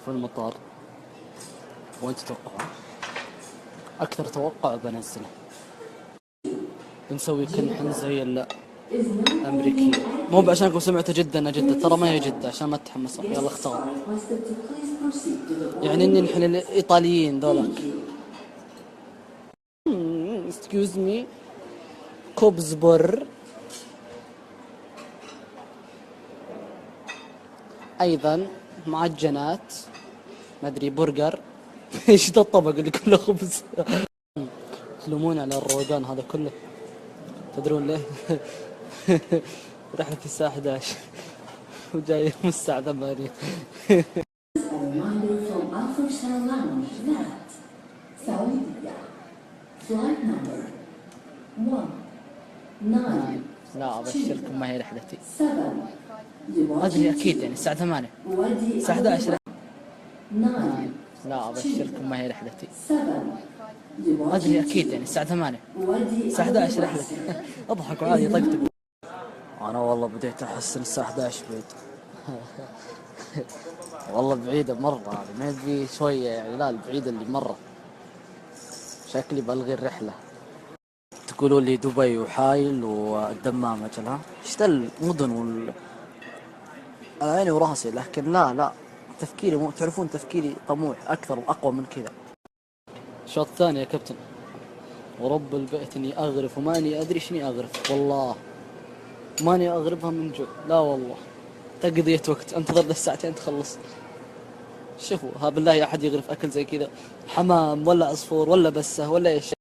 في المطار وانت تتوقع اكثر توقع بنزله. بنسوي كنحن زي الامريكية، مو عشانكم سمعتوا جدة انا جدة، ترى ما هي جدة عشان ما تتحمسوا. يلا اختار. يعني اني نحن الايطاليين ذولاك. excuse me. خبز بر، ايضا معجنات، ما ادري برجر. ايش ذا الطبق اللي كله خبز؟ تلومون على الروقان هذا كله. تدرون ليه؟ رحلة الساعة 11 وجاي من الساعة 8. لا أبشركم ما هي رحلتي. أدري أكيد يعني الساعة 8 الساعة 11. لا أبشركم ما هي رحلتي. أدري أكيد يعني الساعة 8 الساعة 11 رحلتي. أضحكوا عادي طقطقوا. أنا والله بديت أحس إن الساعة 11 بعيد. والله بعيدة مرة هذه، ما يبي شوية يعني، لا البعيدة اللي مرة. شكلي بلغي الرحلة. تقولوا لي دبي وحايل والدمام أجل، ها ايش ذا المدن عيني وراسي، لكن لا تفكيري مو تعرفون تفكيري طموح أكثر وأقوى من كذا. الشوط الثاني يا كابتن، ورب البيت إني أغرف وماني أدري شني أغرف، والله ماني أغرفها من جوع، لا والله تقضية وقت. انتظر ذا الساعتين تخلص. شوفوا ها بالله أحد يغرف أكل زي كذا، حمام ولا عصفور ولا بسة ولا إيش.